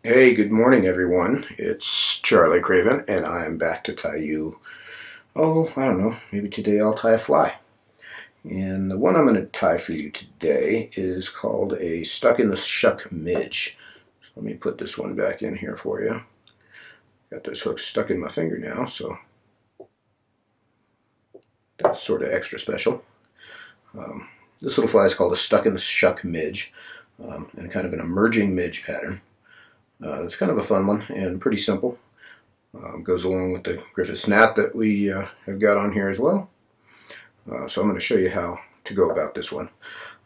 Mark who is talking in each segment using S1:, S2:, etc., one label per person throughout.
S1: Hey, good morning everyone. It's Charlie Craven and I am back to tie you, I don't know, maybe today I'll tie a fly. And the one I'm going to tie for you today is called a Stuck in the Shuck Midge. So let me put this one back in here for you. Got this hook stuck in my finger now, so that's sort of extra special. This little fly is called a Stuck in the Shuck Midge, and kind of an emerging midge pattern. It's kind of a fun one and pretty simple. Goes along with the Griffith snap that we have got on here as well. So I'm going to show you how to go about this one.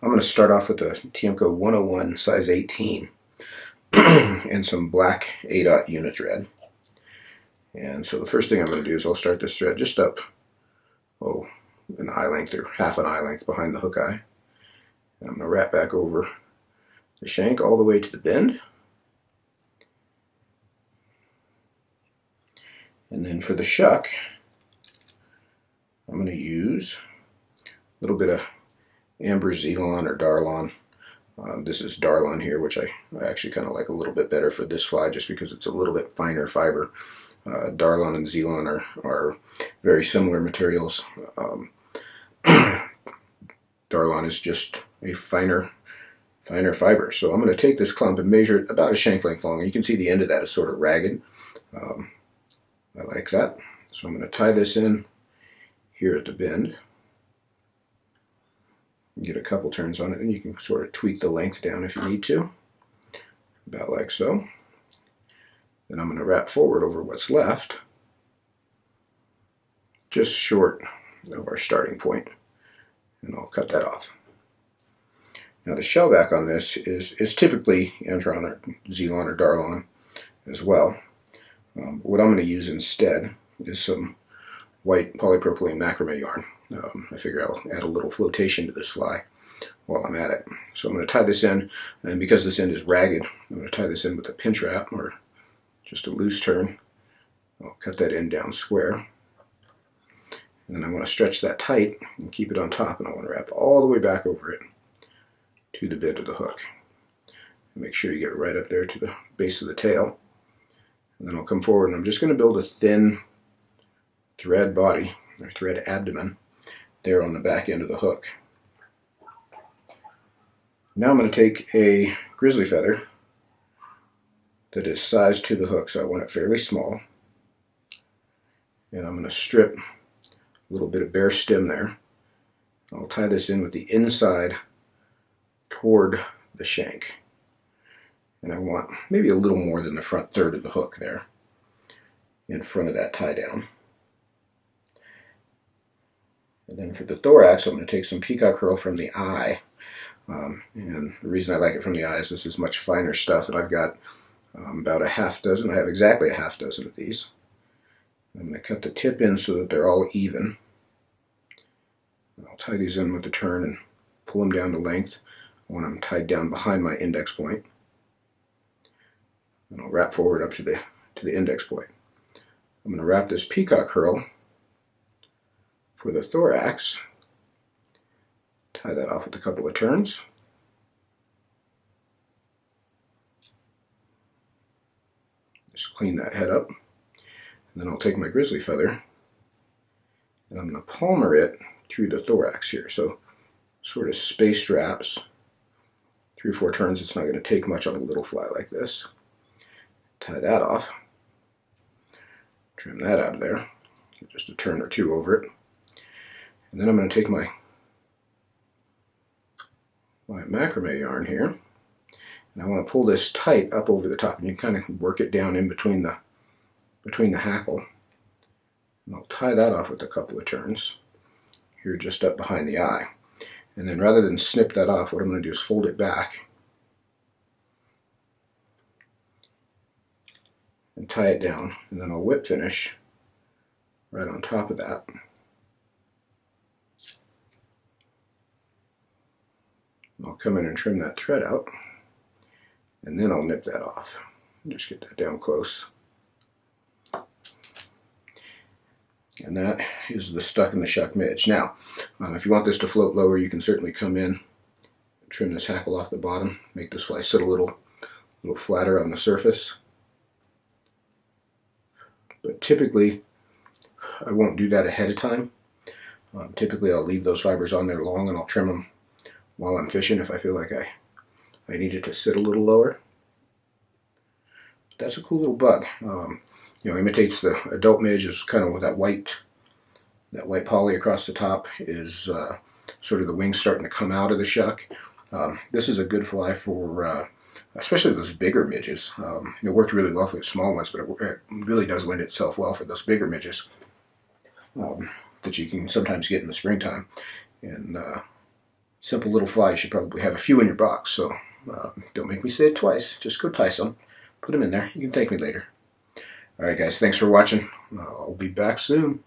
S1: I'm going to start off with a Tiemco 101 size 18 and some black 8/0 unit thread. And so the first thing I'm going to do is I'll start this thread just up, an eye length or half an eye length behind the hook eye. And I'm going to wrap back over the shank all the way to the bend. And then for the shuck, I'm going to use a little bit of amber Zelon or Darlon. This is Darlon here, which I actually kind of like a little bit better for this fly just because it's a little bit finer fiber. Darlon and Zelon are very similar materials. Darlon is just a finer fiber. So I'm going to take this clump and measure it about a shank length long. And you can see the end of that is sort of ragged. I like that. So I'm going to tie this in here at the bend. Get a couple turns on it, and you can sort of tweak the length down if you need to. About like so. Then I'm going to wrap forward over what's left, just short of our starting point, and I'll cut that off. Now the shellback on this is typically Antron or Zelon or Darlon as well. What I'm going to use instead is some white polypropylene macrame yarn. I figure I'll add a little flotation to this fly while I'm at it. So I'm going to tie this in, and because this end is ragged, I'm going to tie this in with a pinch wrap or just a loose turn. I'll cut that end down square. And then I want to stretch that tight and keep it on top, and I want to wrap all the way back over it to the bit of the hook. And make sure you get right up there to the base of the tail. And then I'll come forward and I'm just going to build a thin thread body, or thread abdomen, there on the back end of the hook. Now I'm going to take a grizzly feather that is sized to the hook, so I want it fairly small. And I'm going to strip a little bit of bare stem there. I'll tie this in with the inside toward the shank. And I want maybe a little more than the front third of the hook there in front of that tie down. And then for the thorax, I'm going to take some Peacock Herl from the eye. And the reason I like it from the eye is this is much finer stuff, and I've got about a half dozen. I have exactly a half dozen of these. I'm going to cut the tip in so that they're all even. I'll tie these in with the turn and pull them down to length. I want them tied down behind my index point. And I'll wrap forward up to the index point. I'm going to wrap this Peacock Herl for the thorax. Tie that off with a couple of turns. Just clean that head up. And then I'll take my grizzly feather and I'm going to palmer it through the thorax here. So sort of spaced wraps. 3 or 4 turns. It's not going to take much on a little fly like this. Tie that off, trim that out of there, just a turn or two over it, and then I'm going to take my macrame yarn here, and I want to pull this tight up over the top, and you kind of work it down in between the hackle, and I'll tie that off with a couple of turns here just up behind the eye, and then rather than snip that off, what I'm going to do is fold it back and tie it down, and then I'll whip finish right on top of that. I'll come in and trim that thread out, and then I'll nip that off. Just get that down close. And that is the Stuck in the Shuck Midge. Now, if you want this to float lower, you can certainly come in and trim this hackle off the bottom, make this fly sit a little a little flatter on the surface. But typically, I won't do that ahead of time. Typically, I'll leave those fibers on there long, and I'll trim them while I'm fishing if I feel like I need it to sit a little lower. That's a cool little bug. Imitates the adult midge. Is kind of with that white poly across the top is sort of the wings starting to come out of the shuck. This is a good fly for especially those bigger midges. It worked really well for the small ones, but it really does lend itself well for those bigger midges that you can sometimes get in the springtime. And simple little fly. You should probably have a few in your box, so don't make me say it twice. Just go tie some. Put them in there. You can thank me later. Alright guys, thanks for watching. I'll be back soon.